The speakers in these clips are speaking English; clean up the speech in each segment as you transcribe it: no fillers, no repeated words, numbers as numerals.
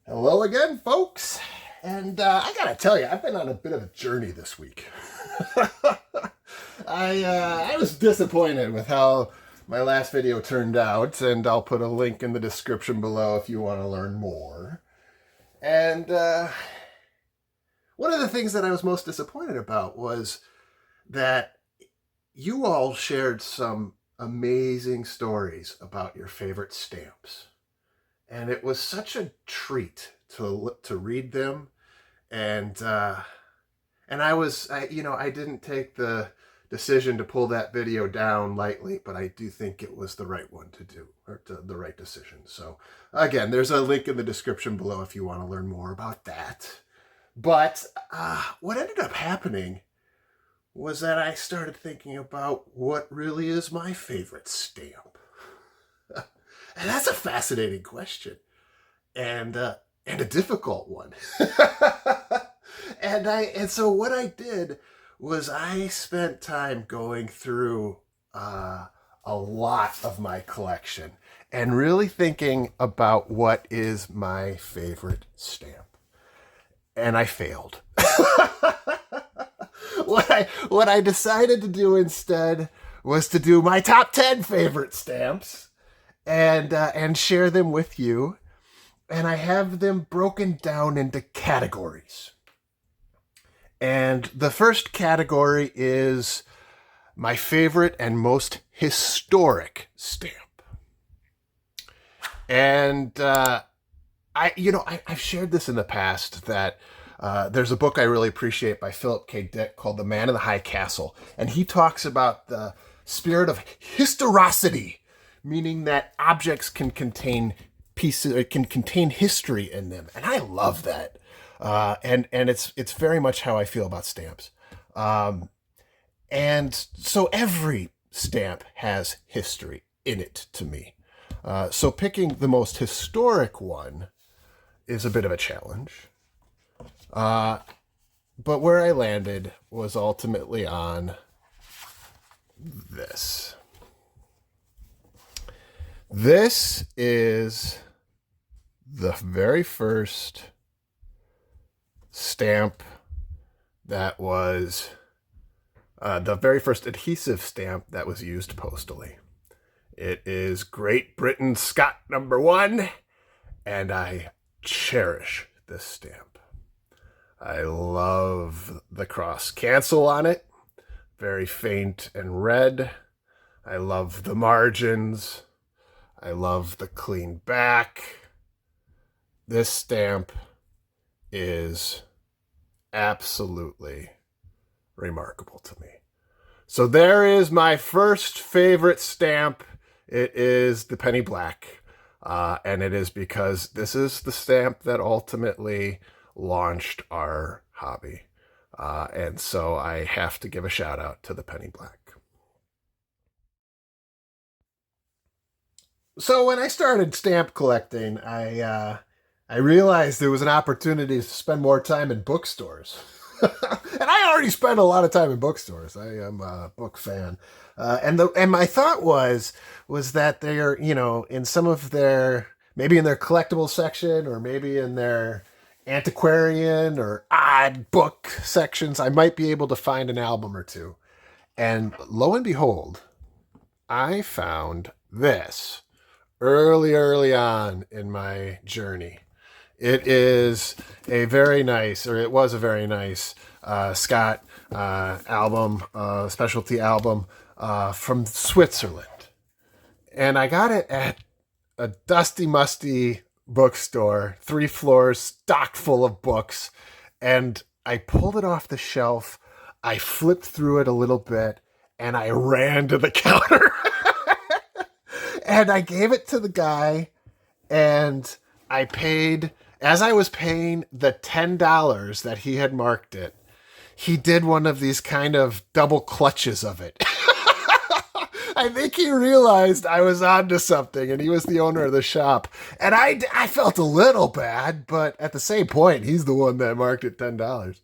Hello again, folks. And I gotta tell you, I've been on a bit of a journey this week. I was disappointed with how my last video turned out, and I'll put a link in the description below if you want to learn more. And one of the things that I was most disappointed about was that you all shared some amazing stories about your favorite stamps. And it was such a treat to read them, and I didn't take the decision to pull that video down lightly, but I do think it was the right one to do, or the right decision. So again, there's a link in the description below if you want to learn more about that. But what ended up happening was that I started thinking about what really is my favorite stamp. And that's a fascinating question, and a difficult one. and so what I did was I spent time going through a lot of my collection and really thinking about what is my favorite stamp. And I failed. What I decided to do instead was to do my top 10 favorite stamps and share them with you. And I have them broken down into categories. And the first category is my favorite and most historic stamp. And I've shared this in the past that there's a book I really appreciate by Philip K. Dick called The Man in the High Castle. And he talks about the spirit of historicity, meaning that objects can contain pieces, it can contain history in them, and I love that. And it's very much how I feel about stamps. And so every stamp has history in it to me. So picking the most historic one is a bit of a challenge. But where I landed was ultimately on this. This is the very first stamp that was the very first adhesive stamp that was used postally. It is Great Britain Scott #1, and I cherish this stamp. I love the cross cancel on it, very faint and red. I love the margins. I love the clean back. This stamp is absolutely remarkable to me. So there is my first favorite stamp. It is the penny black. And it is because this is the stamp that ultimately launched our hobby. And so I have to give a shout out to the penny black. So when I started stamp collecting, I realized there was an opportunity to spend more time in bookstores. And I already spend a lot of time in bookstores. I am a book fan. And my thought was that they're, in some of their, maybe in their collectible section or maybe in their antiquarian or odd book sections, I might be able to find an album or two. And lo and behold, I found this early on in my journey. It is a very nice, or it was a very nice Scott album, specialty album from Switzerland. And I got it at a dusty, musty bookstore, 3 floors, stocked full of books. And I pulled it off the shelf. I flipped through it a little bit, and I ran to the counter. And I gave it to the guy, and I paid, as I was paying the $10 that he had marked it, he did one of these kind of double clutches of it. I think he realized I was onto something, and he was the owner of the shop. And I felt a little bad, but at the same point, he's the one that marked it $10.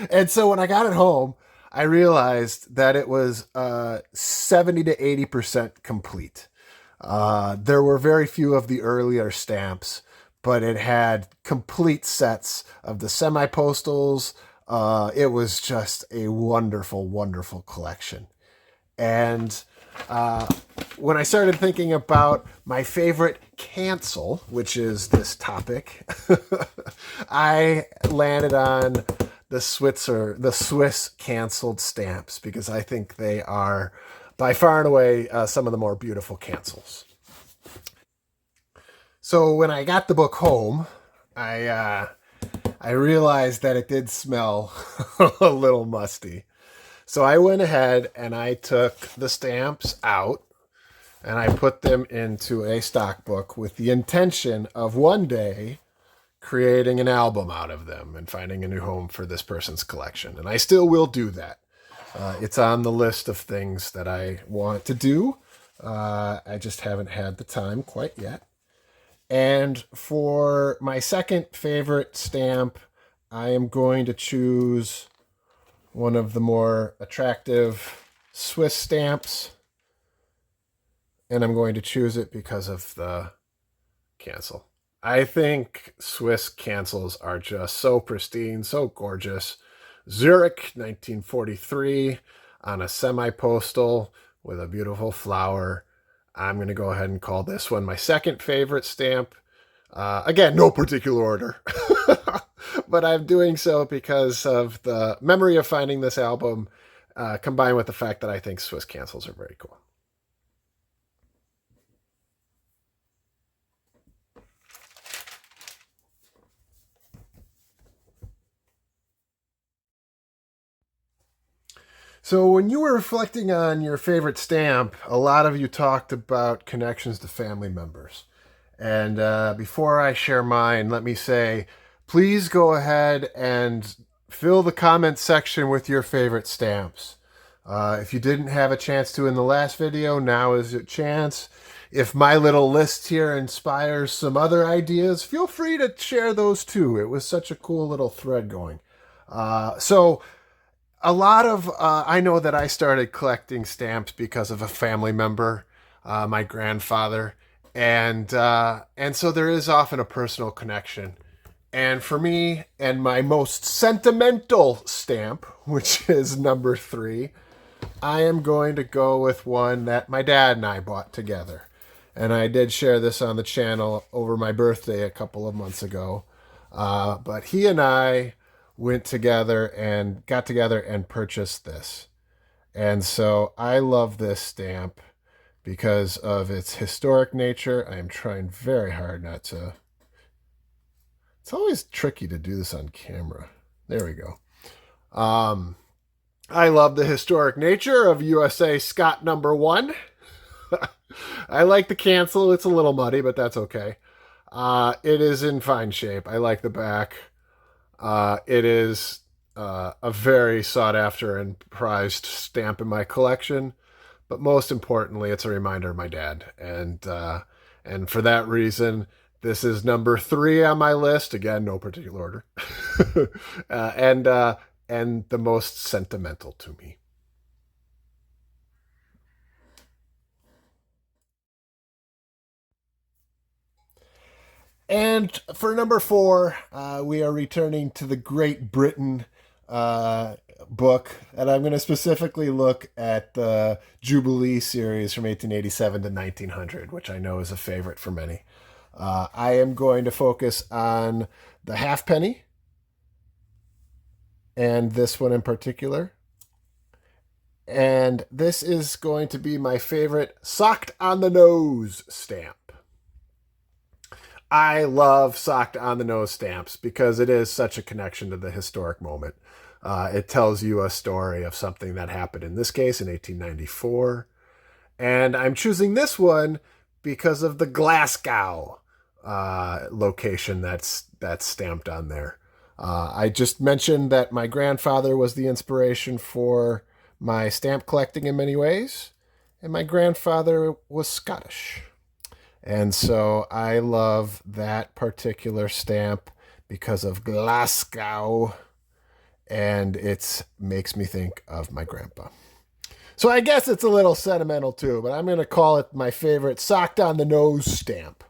And so when I got it home, I realized that it was 70 to 80% complete. There were very few of the earlier stamps, but it had complete sets of the semi-postals. It was just a wonderful, wonderful collection. And uh, when I started thinking about my favorite cancel, which is this topic, I landed on the Swiss canceled stamps because I think they are by far and away some of the more beautiful cancels. So when I got the book home, I uh, I realized that it did smell a little musty. So I went ahead and I took the stamps out and I put them into a stock book with the intention of one day creating an album out of them and finding a new home for this person's collection. And I still will do that. It's on the list of things that I want to do. I just haven't had the time quite yet. And for my second favorite stamp, I am going to choose one of the more attractive Swiss stamps. And I'm going to choose it because of the cancel. I think Swiss cancels are just so pristine, so gorgeous. Zurich, 1943, on a semi-postal with a beautiful flower. I'm going to go ahead and call this one my second favorite stamp. Again, no particular order. But I'm doing so because of the memory of finding this album, combined with the fact that I think Swiss cancels are very cool. So, when you were reflecting on your favorite stamp, a lot of you talked about connections to family members. And before I share mine, let me say please go ahead and fill the comment section with your favorite stamps. If you didn't have a chance to in the last video, now is your chance. If my little list here inspires some other ideas, feel free to share those too. It was such a cool little thread going. So, a lot of I know that I started collecting stamps because of a family member, my grandfather, and so there is often a personal connection. And for me, and my most sentimental stamp, which is number 3, I am going to go with one that my dad and I bought together. And I did share this on the channel over my birthday a couple of months ago. But he and I went together and got together and purchased this. And so I love this stamp because of its historic nature. I am trying very hard not to. It's always tricky to do this on camera. There we go. I love the historic nature of USA Scott number 1. I like the cancel. It's a little muddy, but that's okay. It is in fine shape. I like the back. It is a very sought after and prized stamp in my collection, but most importantly, it's a reminder of my dad, and for that reason, this is number 3 on my list. Again, no particular order, and the most sentimental to me. And for number 4, we are returning to the Great Britain book, and I'm going to specifically look at the Jubilee series from 1887 to 1900, which I know is a favorite for many. I am going to focus on the halfpenny, and this one in particular. And this is going to be my favorite socked on the nose stamp. I love socked on the nose stamps because it is such a connection to the historic moment. It tells you a story of something that happened, in this case, in 1894. And I'm choosing this one because of the Glasgow location that's stamped on there. I just mentioned that my grandfather was the inspiration for my stamp collecting in many ways, and my grandfather was Scottish. And so I love that particular stamp because of Glasgow, and it makes me think of my grandpa. So I guess it's a little sentimental too, but I'm going to call it my favorite socked on the nose stamp.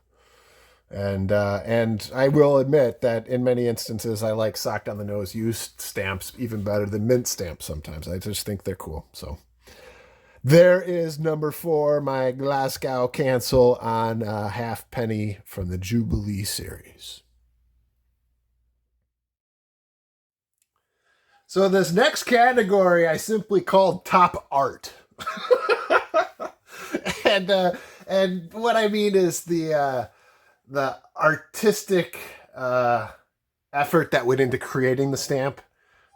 And I will admit that in many instances I like socked on the nose used stamps even better than mint stamps sometimes. I just think they're cool. So there is number 4, my Glasgow cancel on halfpenny from the Jubilee series. So this next category I simply called top art. and and what I mean is the artistic effort that went into creating the stamp,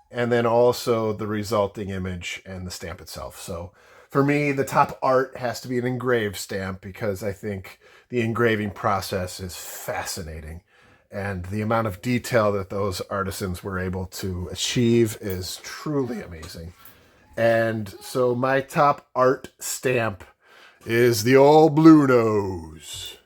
and then also the resulting image and the stamp itself. So for me, the top art has to be an engraved stamp because I think the engraving process is fascinating. And the amount of detail that those artisans were able to achieve is truly amazing. And so my top art stamp is the old Blue Nose.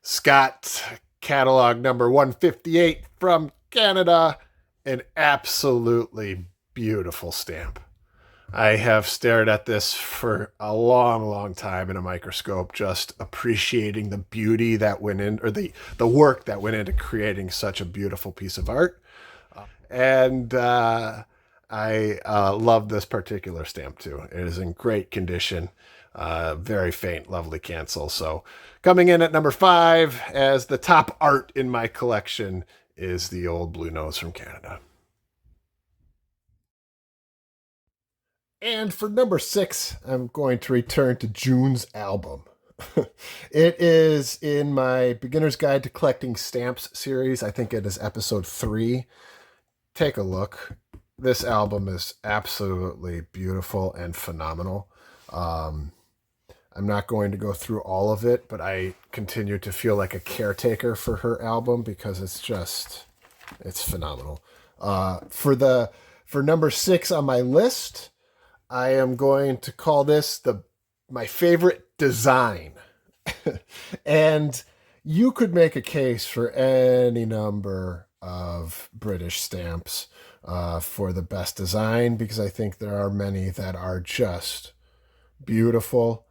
Scott catalog number 158 from Canada. An absolutely beautiful stamp. I have stared at this for a long, long time in a microscope, just appreciating the beauty that went in, or the work that went into creating such a beautiful piece of art. And I love this particular stamp too. It is in great condition. Very faint, lovely cancel. So coming in at number 5 as the top art in my collection is the old Blue Nose from Canada. And for number 6, I'm going to return to June's album. It is in my Beginner's Guide to Collecting Stamps series. I think it is episode 3. Take a look. This album is absolutely beautiful and phenomenal. I'm not going to go through all of it, but I continue to feel like a caretaker for her album because it's phenomenal. For number 6 on my list, I am going to call this my favorite design. And you could make a case for any number of British stamps for the best design because I think there are many that are just beautiful.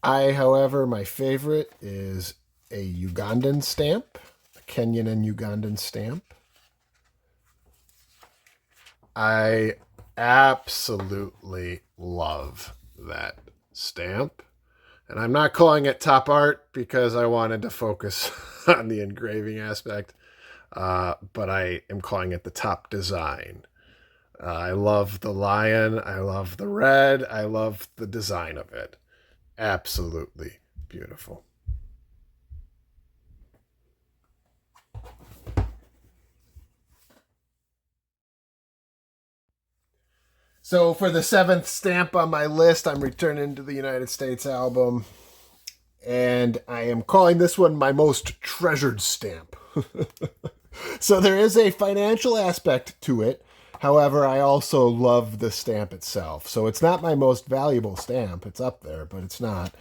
However, my favorite is a Ugandan stamp, a Kenyan and Ugandan stamp. I absolutely love that stamp. And I'm not calling it top art because I wanted to focus on the engraving aspect, but I am calling it the top design. I love the lion. I love the red. I love the design of it. Absolutely beautiful. So for the 7th stamp on my list, I'm returning to the United States album. And I am calling this one my most treasured stamp. So there is a financial aspect to it. However, I also love the stamp itself. So it's not my most valuable stamp. It's up there, but it's not.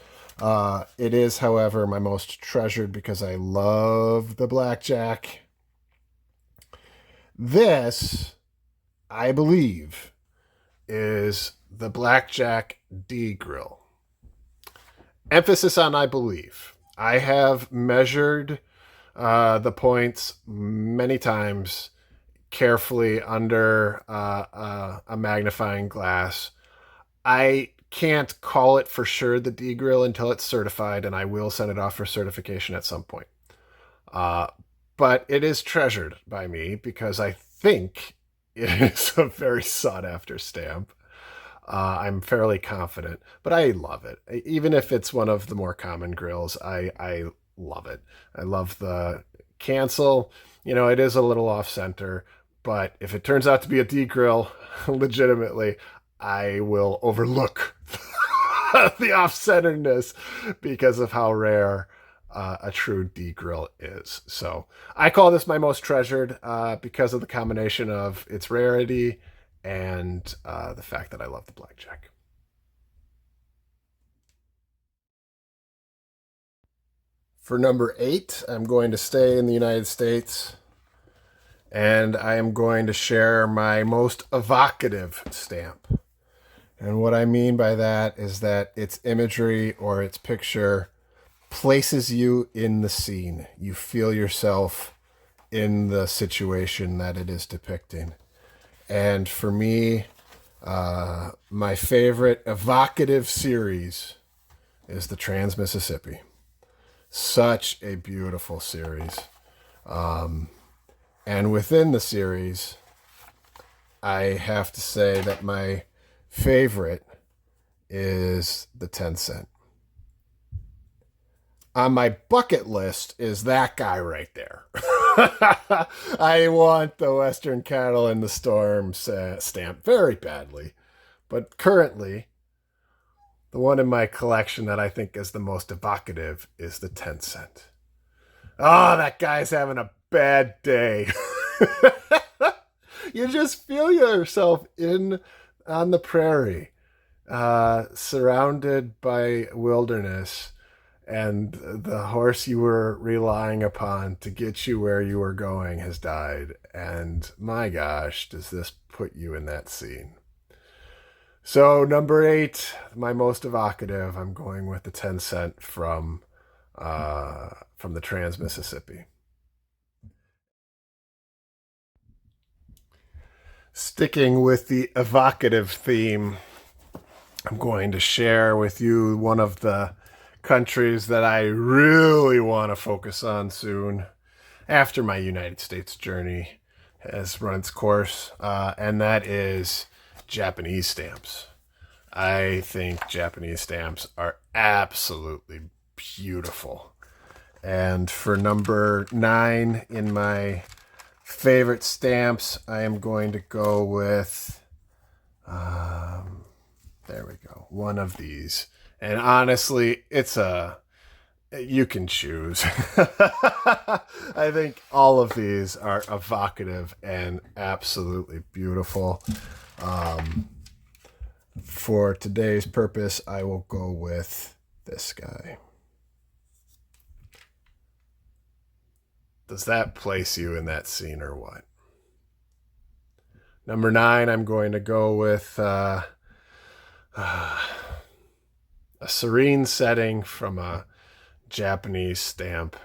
It is, however, my most treasured because I love the blackjack. This, I believe, is the blackjack D grill. Emphasis on I believe. I have measured the points many times carefully under a magnifying glass. I can't call it for sure the D grill until it's certified, and I will send it off for certification at some point. But it is treasured by me because I think it is a very sought after stamp. I'm fairly confident, but I love it. Even if it's one of the more common grills, I love it. I love the cancel. It is a little off center, but if it turns out to be a D grill, legitimately, I will overlook the off centeredness because of how rare a true D grill is. So I call this my most treasured because of the combination of its rarity and the fact that I love the blackjack. For number 8, I'm going to stay in the United States, and I am going to share my most evocative stamp. And what I mean by that is that its imagery or its picture places you in the scene. You feel yourself in the situation that it is depicting. And for me, my favorite evocative series is the Trans-Mississippi. Such a beautiful series. And within the series, I have to say that my favorite is the 10 cent. On my bucket list is that guy right there. I want the Western Cattle in the Storm stamp very badly. But currently, the one in my collection that I think is the most evocative is the 10 cent. Oh, that guy's having a bad day. You just feel yourself in on the prairie, surrounded by wilderness, and the horse you were relying upon to get you where you were going has died. And my gosh, does this put you in that scene. So number 8, my most evocative, I'm going with the 10 cent from the Trans-Mississippi. Sticking with the evocative theme, I'm going to share with you one of the countries that I really want to focus on soon after my United States journey has run its course, and that is Japanese stamps. I think Japanese stamps are absolutely beautiful. And for number 9 in my favorite stamps, I am going to go with, there we go, one of these. And honestly, you can choose. I think all of these are evocative and absolutely beautiful. For today's purpose, I will go with this guy. Does that place you in that scene or what? Number 9, I'm going to go with a serene setting from a Japanese stamp.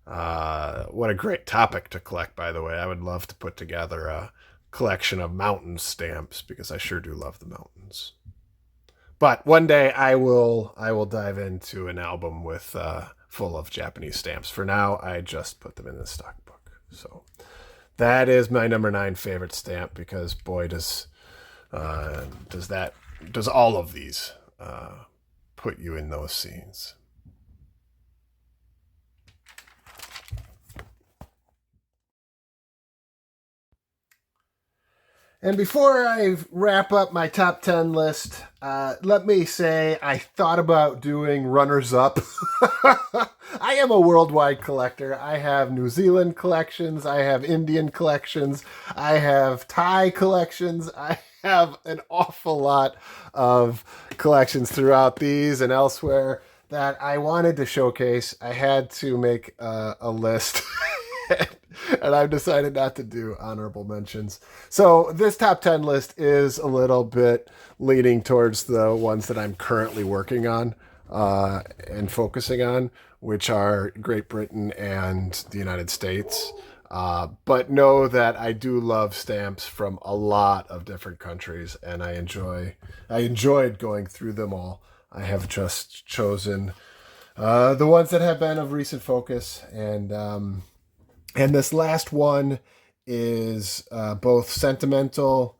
What a great topic to collect, by the way. I would love to put together a collection of mountain stamps because I sure do love the mountains. But one day I will dive into an album with full of Japanese stamps. For now, I just put them in the stock book. So that is my number 9 favorite stamp because boy does all of these put you in those scenes. And before I wrap up my top 10 list, let me say I thought about doing runners-up. I am a worldwide collector. I have New Zealand collections. I have Indian collections. I have Thai collections. I have an awful lot of collections throughout these and elsewhere that I wanted to showcase. I had to make a list. And I've decided not to do honorable mentions. So this top 10 list is a little bit leaning towards the ones that I'm currently working on and focusing on, which are Great Britain and the United States. But know that I do love stamps from a lot of different countries, and I enjoyed going through them all. I have just chosen the ones that have been of recent focus, and this last one is both sentimental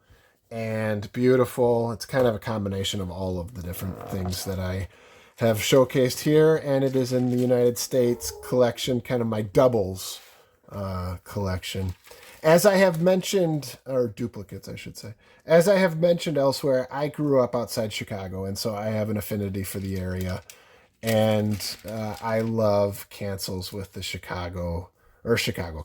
and beautiful. It's kind of a combination of all of the different things that I have showcased here, and it is in the United States collection, kind of my doubles collection. As I have mentioned, or duplicates, I should say. As I have mentioned elsewhere, I grew up outside Chicago, and so I have an affinity for the area. And I love cancels with the Chicago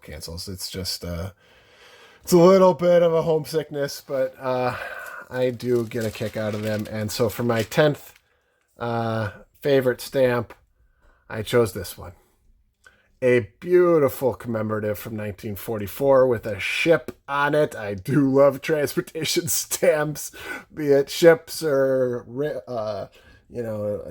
cancels. It's just it's a little bit of a homesickness, but I do get a kick out of them. And so for my 10th favorite stamp, I chose this one. a beautiful commemorative from 1944 with a ship on it. I do love transportation stamps, be it ships or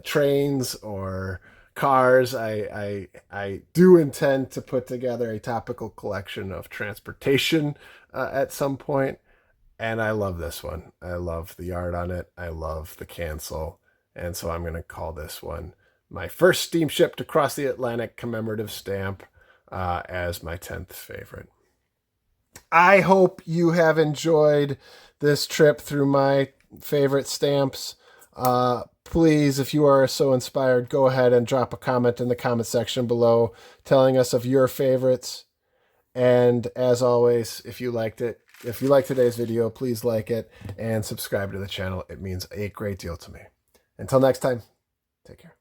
trains or cars. I do intend to put together a topical collection of transportation at some point, and I love this one. I love the art on it. I love the cancel, and so I'm going to call this one my first steamship to cross the Atlantic commemorative stamp as my 10th favorite. I hope you have enjoyed this trip through my favorite stamps. Please, if you are so inspired, go ahead and drop a comment in the comment section below telling us of your favorites. And as always, if you liked today's video, please like it and subscribe to the channel. It means a great deal to me. Until next time, take care.